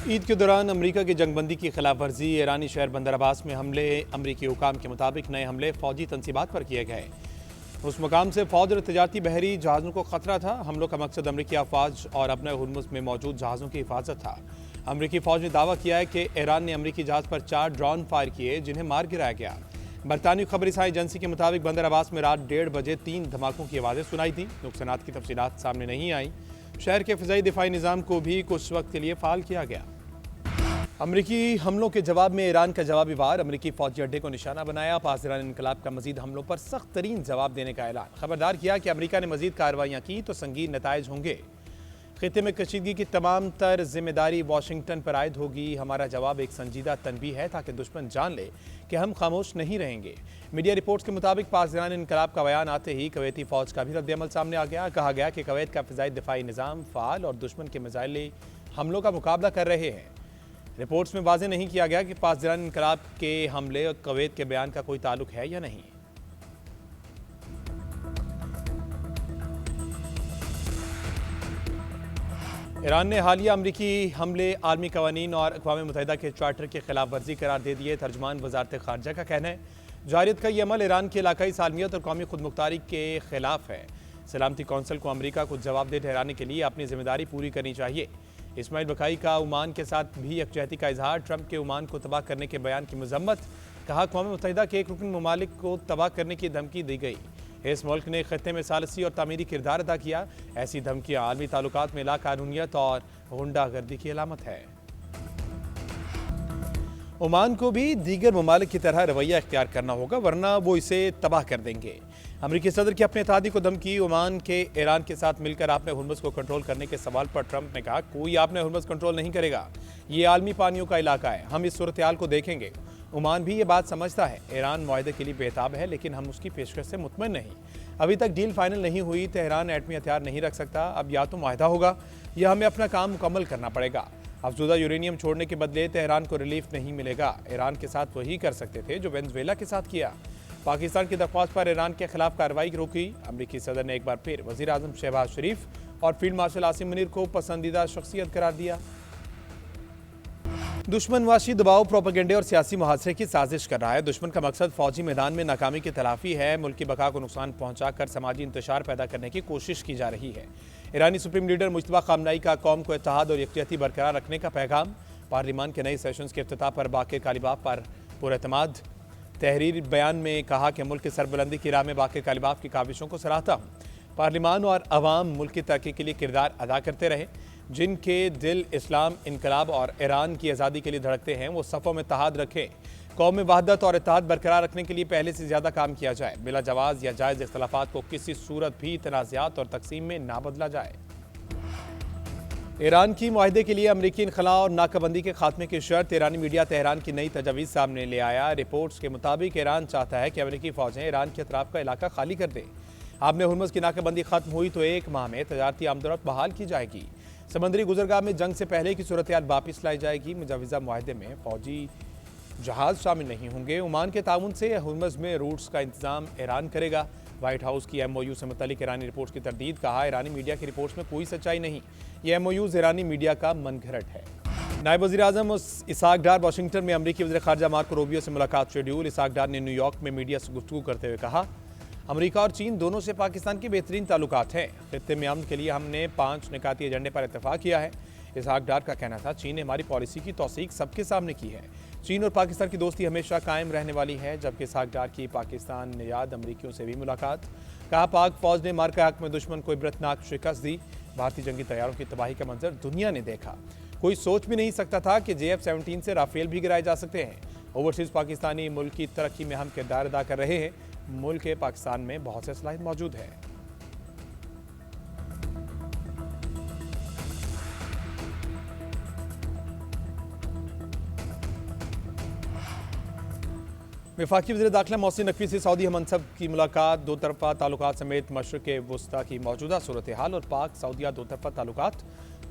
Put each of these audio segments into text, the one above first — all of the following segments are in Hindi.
ईद के दौरान अमेरिका की जंगबंदी की खिलाफ वर्जी, ईरानी शहर बंदर अब्बास में हमले। अमेरिकी हुकाम के मुताबिक नए हमले फौजी तनसीबात पर किए गए। उस मुकाम से फौज और तजारती बहरी जहाज़ों को खतरा था। हमलों का मकसद अमेरिकी अफवाज और अपने हुर्मुज़ में मौजूद जहाज़ों की हिफाजत था। अमेरिकी फौज ने दावा किया है कि ईरान ने अमेरिकी जहाज़ पर 4 ड्रोन फायर किए, जिन्हें मार गिराया गया। बरतानवी खबर रसाई एजेंसी के मुताबिक बंदर अब्बास में रात 1:30 बजे 3 धमाकों की आवाज़ें सुनाई थी। नुकसानात की तफसीलात सामने नहीं आई। शहर के फ़िज़ाई दिफाई निज़ाम को भी कुछ वक्त के लिए फ़ाल किया गया। अमेरिकी हमलों के जवाब में ईरान का जवाबी वार, अमेरिकी फौजी अड्डे को निशाना बनाया। पास-ईरान इनकलाब का मजीद हमलों पर सख्त तरीन जवाब देने का ऐलान। खबरदार किया कि अमेरिका ने मजीद कार्रवाइयाँ की तो संगीन नताइज होंगे। खित्ते में कशीदगी की तमाम तर जिम्मेदारी वाशिंगटन पर आयद होगी। हमारा जवाब एक संजीदा तनबीह है ताकि दुश्मन जान ले कि हम खामोश नहीं रहेंगे। मीडिया रिपोर्ट्स के मुताबिक पास-ईरान इनकलाब का बयान आते ही कवैती फौज का भी रद्द-ए-अमल सामने आ गया। कहा गया कि कवैत का फ़िज़ाई दिफाई निज़ाम फ़ाल और दुश्मन के मिज़ाइली हमलों का मुकाबला कर रहे हैं। रिपोर्ट्स में वाज़ेह नहीं किया गया कि पास-ईरान इनकलाब के हमले और कवैत के बयान का कोई ताल्लुक है या नहीं। ईरान ने हालिया अमरीकी हमले आलमी कवानीन और अक़वाम मुत्तहिदा के चार्टर की खिलाफ वर्जी करार दे दिए। तर्जमान वज़ारत ख़ारजा का कहना है जारियत का ये अमल ईरान की इलाकाई सालमियत और कौमी खुदमुख्तारी के खिलाफ है। सलामती कौंसिल को अमरीका को जवाबदेह ठहराने के लिए अपनी जिम्मेदारी पूरी करनी चाहिए। इस्माइल बकाई का ओमान के साथ भी यकजहती का इजहार। ट्रंप के ओमान को तबाह करने के बयान की मजम्मत। कहा कौम मुत्तहिदा के एक रुकन ममालिक को तबाह करने की धमकी दी गई। इस मुल्क ने खत्ते में सालसी और तामीरी किरदार अदा किया। ऐसी धमकियाँ आलमी ताल्लुकात में लाकानूनियत और गुंडागर्दी की अलामत है। ओमान को भी दीगर ममालिक की तरह रवैया इख्तियार करना होगा, वरना वो इसे तबाह कर देंगे। अमेरिकी सदर की अपने इत्तेहादी को धमकी। ओमान के ईरान के साथ मिलकर आपने हुर्मुज़ को कंट्रोल करने के सवाल पर ट्रंप ने कहा कोई आपने हुर्मुज़ कंट्रोल नहीं करेगा, ये आलमी पानियों का इलाका है, हम इस सूरत हाल को देखेंगे। ओमान भी ये बात समझता है। ईरान मुआहदे के लिए बेताब है, लेकिन हम उसकी पेशकश से मुतमईन नहीं। अभी तक डील फाइनल नहीं हुई। तेहरान एटमी हथियार नहीं रख सकता। अब या तो मुआहदा होगा या हमें अपना काम मुकम्मल करना पड़ेगा। अफजूदा यूरेनियम छोड़ने के बदले तेहरान को रिलीफ नहीं मिलेगा। ईरान के साथ वही कर सकते थे जो वेनेजुएला के साथ किया। पाकिस्तान की दरख्वास्त पर ईरान के खिलाफ कार्रवाई रोकी। अमरीकी सदर ने एक बार फिर वज़ीर आज़म शहबाज शरीफ और फील्ड मार्शल आसिम मुनीर को पसंदीदा शख्सियत करार दिया। दुश्मन वाशी दबाव, प्रोपेगेंडे और सियासी मुहासरे की साजिश कर रहा है। दुश्मन का मकसद फौजी मैदान में नाकामी की तलाफी है। मुल्क की बका को नुकसान पहुंचाकर समाजी इंतशार पैदा करने की कोशिश की जा रही है। ईरानी सुप्रीम लीडर मुश्तबा खामनाई का कौम को इत्तेहाद और यकजहती बरकरार रखने का पैगाम। पार्लिमान के नए सेशंस के इफ्तिताह पर बाक़िर कालिबाफ पर पुरएतमाद। तहरीर बयान में कहा कि मुल्क की सरबुलंदी की राह में बाक़िर कालिबाफ की काविशों को सराहता हूँ। पार्लिमान और अवाम मुल्क की तरक्की के लिए किरदार अदा करते रहे। जिनके दिल इस्लाम, इनकलाब और ईरान की आज़ादी के लिए धड़कते हैं, वो सफ़ों में इत्तेहाद रखें। कौम में वहदत और इत्तेहाद बरकरार रखने के लिए पहले से ज़्यादा काम किया जाए। बिला जवाज़ या जायज़ इख्तलाफात को किसी सूरत भी तनाज़ात और तकसीम में ना बदला जाए। ईरान की मुआहदे के लिए अमरीकी इनखला और नाकाबंदी के खात्मे की शर्त। ईरानी मीडिया तेहरान की नई तजवीज़ सामने ले आया। रिपोर्ट्स के मुताबिक ईरान चाहता है कि अमरीकी फ़ौजें ईरान के अतराफ का इलाका खाली कर दें। आपने हुर्मुज़ की नाकाबंदी खत्म हुई तो 1 माह में तजारती आमदरफ्त बहाल की जाएगी। समंदरी गुजरगाह में जंग से पहले की सूरत हाल वापस लाई जाएगी। मुजवज़ा मुआहदे में फौजी जहाज़ शामिल नहीं होंगे। ओमान के ताउन से हुर्मुज़ में रूट्स का इंतजाम ईरान करेगा। व्हाइट हाउस की MOU से मुतल्लिक ईरानी रिपोर्ट्स की तरदीद। कहा ईरानी मीडिया की रिपोर्ट्स में कोई सच्चाई नहीं, ये MOUs ईरानी मीडिया का मनगढ़ंत है। नायब वज़ीर आज़म इसहाक डार वाशिंगटन में अमरीकी वज़ीर ख़ारजा मार्को रूबियो से मुलाकात शेड्यूल। इसहाक डार ने न्यूयॉर्क में मीडिया से गुफ्तगू करते हुए कहा अमेरिका और चीन दोनों से पाकिस्तान के बेहतरीन ताल्लुकात हैं। खित्ते में अमन के लिए हमने 5 निकाती एजेंडे पर इत्तेफाक किया है। इसहाक डार का कहना था चीन ने हमारी पॉलिसी की तौसीक सबके सामने की है। चीन और पाकिस्तान की दोस्ती हमेशा कायम रहने वाली है। जबकि इसहाक डार की पाकिस्तान नियाद अमरीकियों से भी मुलाकात। कहा पाक फौज ने मार्का हक में दुश्मन को इबरतनाक शिकस्त दी। भारतीय जंगी तैयारों की तबाही का मंजर दुनिया ने देखा। कोई सोच भी नहीं सकता था कि JF-17 से राफेल भी गिराए जा सकते हैं। ओवरसीज़ पाकिस्तानी मुल्क की तरक्की में हम किरदार अदा कर रहे हैं। मुल्क के पाकिस्तान में बहुत से सलाहियत मौजूद है। वफाकी वज़ीर दाखिला मोहसिन नकवी से सऊदी हमनसब की मुलाकात। दो तरफ़ा ताल्लुकात समेत मशरिक़ वुस्ता की मौजूदा सूरत हाल और पाक सऊदिया दो तरफ़ा ताल्लुकात,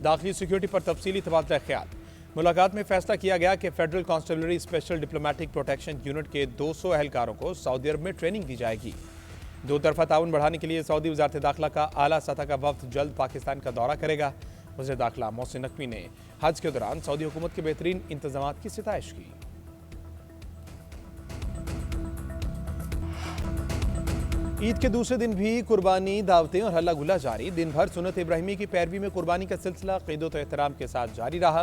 दाखिली सिक्योरिटी पर तफसीली तबादला ख्याल। मुलाकात में फैसला किया गया कि federal constabulary special diplomatic protection unit के 200 एहलकारों को सऊदी अरब में ट्रेनिंग दी जाएगी। दो तरफा ताउन बढ़ाने के लिए सऊदी वज़ारत दाखिला का आला सतह का वफ्द जल्द पाकिस्तान का दौरा करेगा। वज़ीर दाखिला मोहसिन नकवी ने हज के दौरान सऊदी हुकूमत के बेहतरीन इंतजाम की सिताइश की। ईद के दूसरे दिन भी कुर्बानी, दावतें और हल्ला गुल्ला जारी। दिन भर सुन्नत इब्राहिमी की पैरवी में कुर्बानी का सिलसिला क़ीदत एहतराम के साथ जारी रहा।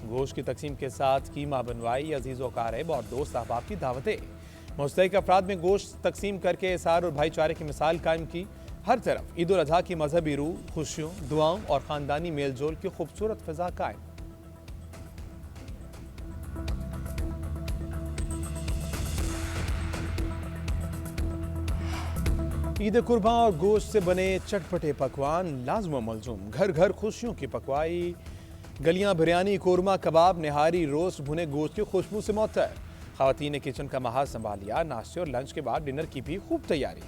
गोश्त की तकसीम के साथ कीमा बनवाई, अजीज़ व क़ारिब और दोस्त अहबाब की दावतें। मुस्तहिक अफराद में गोश्त तकसीम करके इसार और भाईचारे की मिसाल कायम की। हर तरफ ईद उल अजहा की मजहबी रूह, खुशियों, दुआओं और ख़ानदानी मेल जोल की खूबसूरत फ़िज़ा कायम। ईद कुर्बान और गोश्त से बने चटपटे पकवान लाज़िम व मलज़ूम। घर घर खुशियों की पकवाई, गलियां बिरयानी, कोरमा, कबाब, निहारी, रोस्ट, भुने गोश्त की खुशबू से मौतर। ख़वातीन ने किचन का महाज संभाल लिया। नाश्ते और लंच के बाद डिनर की भी खूब तैयारी।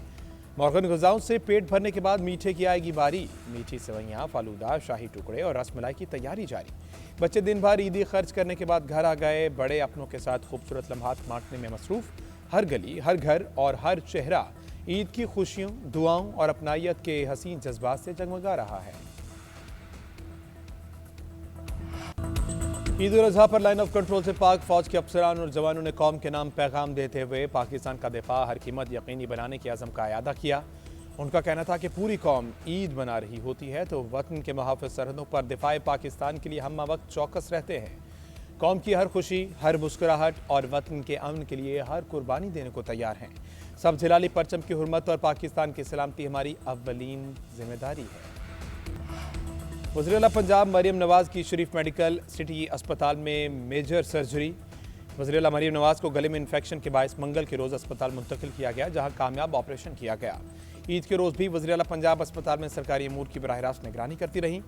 मौगन ग़िज़ाओं से पेट भरने के बाद मीठे की आएगी बारी। मीठी सेवइयाँ, फालूदा, शाही टुकड़े और रसमलाई की तैयारी जारी। बच्चे दिन भर ईदी खर्च करने के बाद घर आ गए। बड़े अपनों के साथ खूबसूरत लम्हात बांटने में मसरूफ़। हर गली, हर घर और हर चेहरा ईद की खुशियों, दुआओं और अपनायत के हसीन जज्बात से जगमगा रहा है। ईद उल अजहा पर लाइन ऑफ कंट्रोल से पाक फौज के अफसरान और जवानों ने कौम के नाम पैगाम देते हुए पाकिस्तान का दिफा हर कीमत यकीनी बनाने के अज़म का इयादा किया। उनका कहना था कि पूरी कौम ईद मना रही होती है तो वतन के मुहाफ़िज़ सरहदों पर दिफाए पाकिस्तान के लिए हम वक्त चौकस रहते हैं। कौम की हर खुशी, हर मुस्कुराहट और वतन के अमन के लिए हर कुर्बानी देने को तैयार हैं। सब झिलाली परचम की हुर्मत और पाकिस्तान की सलामती हमारी अव्वलीन जिम्मेदारी है। वज़ीर आला पंजाब मरियम नवाज़ की शरीफ मेडिकल सिटी अस्पताल में मेजर सर्जरी। वज़ीर आला मरियम नवाज़ को गले में इन्फेक्शन के बायस मंगल के रोज़ अस्पताल मुंतकिल किया गया, जहां कामयाब ऑपरेशन किया गया। ईद के रोज़ भी वज़ीर आला पंजाब अस्पताल में सरकारी अमूर की बराह रास्त निगरानी करती रहीं।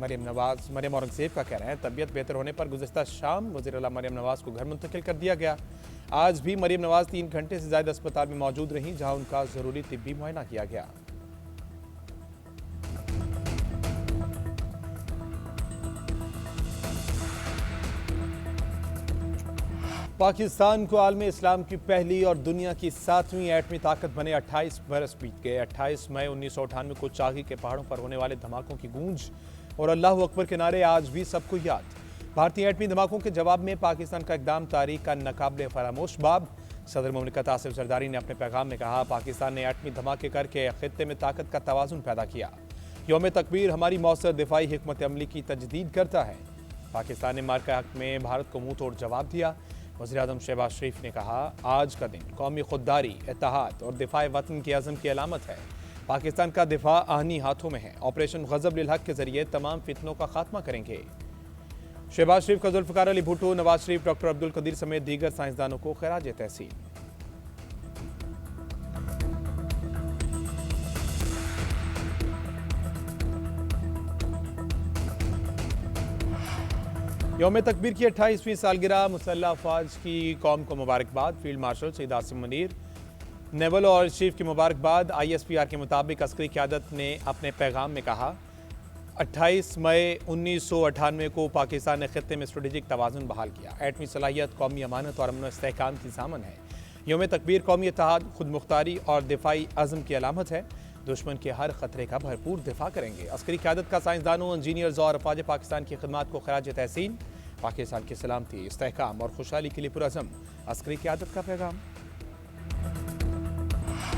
मरियम औरंगज़ेब का कहना है तबीयत बेहतर होने पर गुज़िश्ता शाम वज़ीर आला मरियम नवाज़ को घर मुंतकिल कर दिया गया। आज भी मरियम नवाज़ 3 घंटे से ज़्यादा अस्पताल में मौजूद रहीं, जहां उनका ज़रूरी तिब्बी मुआयना किया गया। पाकिस्तान को आलम इस्लाम की पहली और दुनिया की 7वीं एटमी ताकत बने 28 बरस बीत गए। 28 मई 1998 को चागी के पहाड़ों पर होने वाले धमाकों की गूंज और अल्लाह अकबर के नारे आज भी सबको याद। भारतीय एटमी धमाकों के जवाब में पाकिस्तान का इकदाम तारीख का नाकाबिले फरामोश बाब। सदर मुमलिकत आसिफ जरदारी ने अपने पैगाम में कहा, पाकिस्तान ने एटमी धमाके करके खित्ते में ताकत का तवाज़ुन पैदा किया। यौम तकबीर हमारी मौसर दिफाई हिकमत अमली की तजदीद करता है। पाकिस्तान ने मार्का हक में भारत को मुंह तोड़ जवाब दिया। वज़ीर आज़म शहबाज शरीफ ने कहा, आज का दिन कौमी खुददारी, इत्तेहाद और दिफाए वतन के अज़म की अलामत है। पाकिस्तान का दिफा आहनी हाथों में है। ऑपरेशन ग़ज़ब लिल हक़ के जरिए तमाम फितनों का खात्मा करेंगे। शहबाज शरीफ का जुल्फ़िकार अली भुट्टो, नवाज शरीफ, डॉक्टर अब्दुल कदीर समेत दीगर साइंसदानों को खिराज तहसीन। यौम तकबीर की 28वीं सालगिरह, मुसल्लह अफ़वाज की कौम को मुबारकबाद। Field marshal Syed Asim Munir, naval और चीफ की मुबारकबाद। ISPR के मुताबिक अस्करी क़यादत ने अपने पैगाम में कहा, 28 मई 1998 को पाकिस्तान ने खित्ते में स्ट्रेटेजिक तवाज़ुन बहाल किया। एटमी सलाहियत कौमी अमानत और अमन व इस्तेहकाम की ज़ामन है। यौम तकबीर कौमी इत्तेहाद, खुद मुख्तारी और दिफाई अज़म की अलामत है। दुश्मन के हर खतरे का भरपूर दिफा करेंगे। अस्करी क़यादत का साइंसदानों, इंजीनियर्स और अफवाज पाकिस्तान की खिदमत को खराज तहसीन। पाकिस्तान की सलामती, इस्तेहकाम और खुशहाली के लिए पुरअज़म अस्करी क़यादत का पैगाम।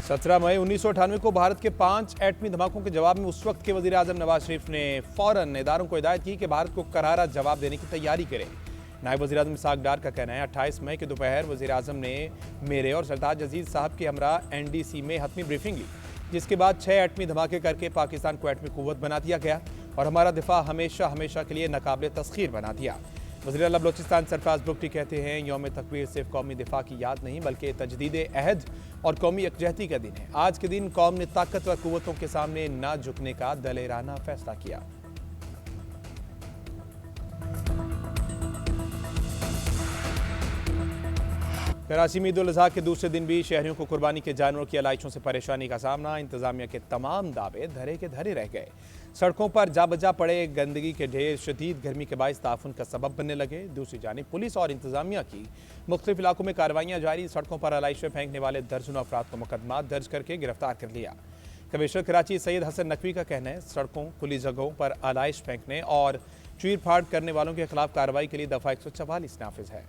17 मई 1998 को भारत के 5 एटमी धमाकों के जवाब में उस वक्त के वज़ीर आज़म नवाज शरीफ ने फ़ौरन इदारों को हिदायत की कि भारत को करारा जवाब देने की तैयारी करे। नायब वज़ीर आज़म इसहाक़ डार का कहना है, 28 मई के दोपहर वज़ीर आज़म ने मेरे और सरताज अजीज़ साहब के हमरा NDC में हतमी ब्रीफिंग ली, जिसके बाद 6 एटमी धमाके करके पाकिस्तान को एटमी कुव्वत बना दिया गया और हमारा दिफा हमेशा हमेशा के लिए नाकाबिले तस्खीर बना दिया। वज़ीर आला बलोचिस्तान सरफराज बुगटी कहते हैं, यौम तकबीर सिर्फ कौमी दिफा की याद नहीं बल्कि तजदीद अहद और कौमी यकजहती का दिन है। आज के दिन कौम ने ताकतवर कुव्वतों के सामने ना झुकने का दलेराना फैसला किया। कराची में ईद उल अज़हा के दूसरे दिन भी शहरियों को कुर्बानी के जानवरों की आलाइशों से परेशानी का सामना। इंतजामिया के तमाम दावे धरे के धरे रह गए। सड़कों पर जा बजा पड़े गंदगी के ढेर शदीद गर्मी के बायस ताफुन का सबब बनने लगे। दूसरी जानिब पुलिस और इंतजामिया की मुख्तलिफ इलाकों में कार्रवाइयाँ जारी। सड़कों पर आलाइशें फेंकने वाले दर्जनों अफराद को मुकदमा दर्ज करके गिरफ्तार कर लिया। कमिश्नर कराची सैयद हसन नकवी का कहना है, सड़कों, खुली जगहों पर आलाइश फेंकने और चीर फाड़ करने वालों के खिलाफ कार्रवाई के लिए दफा 144 नाफिज है।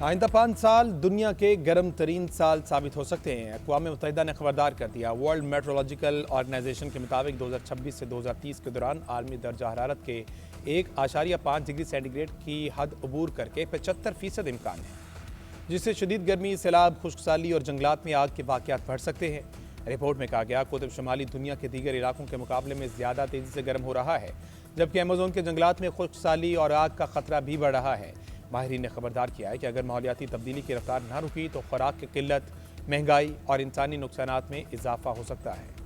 आइंदा 5 साल दुनिया के गर्म तरीन साल साबित हो सकते हैं। अक़वाम मुत्तहिदा ने खबरदार कर दिया। वर्ल्ड मेट्रोलॉजिकल ऑर्गेनाइजेशन के मुताबिक 2026 से 2030 के दौरान आलमी दर्जा हरारत के 1.5 डिग्री सेंटीग्रेड की हद अबूर करके 75% इम्कान है, जिससे शदीद गर्मी, सैलाब, खुश्कसाली और जंगलात में आग के वाक़यात बढ़ सकते हैं। रिपोर्ट में कहा गया, कुतुब शुमाली दुनिया के दीगर इलाकों के मुकाबले में ज़्यादा तेज़ी से गर्म हो रहा है, जबकि अमेज़न के जंगलात में खुश्कसाली और आग का खतरा भी बढ़ रहा है। माहिरीन ने खबरदार किया है कि अगर माहौलियाती तब्दीली की रफ्तार न रुकी तो खुराक की किल्लत, महंगाई और इंसानी नुकसानात में इजाफा हो सकता है।